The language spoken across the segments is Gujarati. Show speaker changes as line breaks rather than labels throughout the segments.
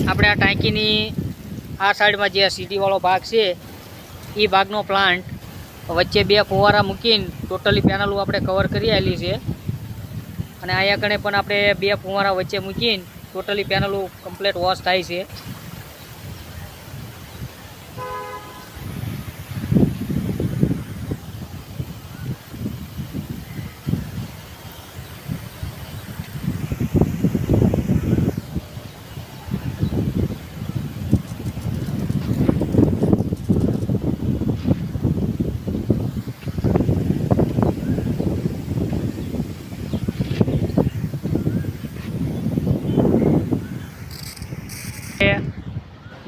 આપણે આ ટાંકીની આ સાઈડમાં જે સીટીવાળો ભાગ છે એ ભાગનો પ્લાન્ટ વચ્ચે 2 ફુવારા મૂકીને ટોટલી પેનલો આપણે કવર કરી આવેલી છે અને અહીંયા કણે પણ આપણે 2 ફુવારા વચ્ચે મૂકીને ટોટલી પેનલો કમ્પ્લીટ વોશ થાય છે.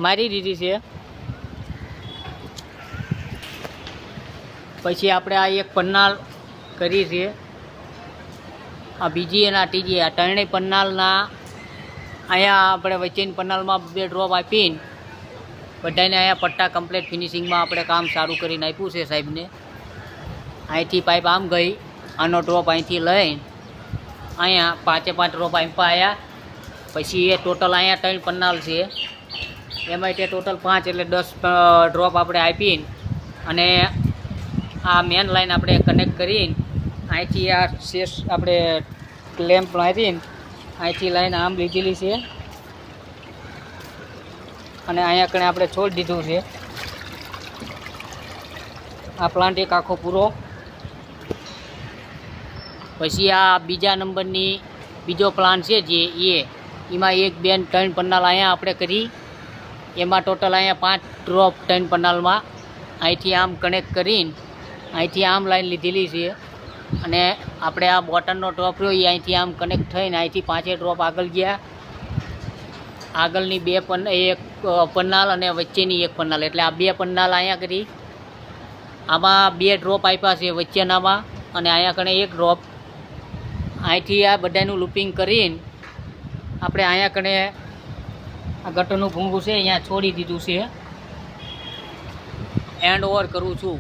મારી દીધી છે. પછી આપણે આ એક પન્નાલ કરી છે, આ બીજી અને આ ત્રીજી, આ ત્રણેય પન્નાલના અહીંયા આપણે વચ્ચેની પન્નાલમાં 2 ડ્રોપ આપીને બધાને અહીંયા પટ્ટા કમ્પ્લીટ ફિનિશિંગમાં આપણે કામ સારું કરીને આપ્યું છે સાહેબને. અહીંથી પાઇપ આમ ગઈ, આનો ડ્રોપ અહીંથી લઈને અહીંયા 5 ડ્રોપ આપ્યા આવ્યા. પછી એ ટોટલ અહીંયા 3 પન્નાલ છે, એમાં તે ટોટલ 5 એટલે 10 ડ્રોપ આપણે આપીને અને આ મેન લાઈન આપણે કનેક્ટ કરીને અહીંથી આ શેષ આપણે ક્લેમ્પ મારીને અહીંથી લાઈન આમ લીધેલી છે અને અહીંયા કણે આપણે છોડી દીધું છે. આ પ્લાન્ટ એક આખો પૂરો. પછી આ બીજા નંબરની બીજો પ્લાન્ટ છે જે એમાં 1 2 3 પન્નાલ અહીંયા આપણે કરી, એમાં ટોટલ અહીંયા 5 ડ્રોપ 3 પન્નાલમાં અહીંથી આમ કનેક્ટ કરીને અહીંથી આમ લાઈન લીધેલી છે અને આપણે આ બોટમનો ડ્રોપ રહ્યો એ અહીંથી આમ કનેક્ટ થઈને અહીંથી 5 ડ્રોપ આગળ ગયા. આગળની 1 પન્નાલ અને વચ્ચેની 1 પન્નાલ, એટલે આ 2 પન્નાલ અહીંયા કરી. આમાં 2 ડ્રોપ આપ્યા છે વચ્ચેનામાં અને અહીંયા કણે 1 ડ્રોપ. અહીંથી આ બધાનું લૂપિંગ કરીને આપણે અહીંયા કણે આ ગટરનું ભૂંગું છે અહીંયા છોડી દીધું છે. એન્ડ ઓવર કરું છું.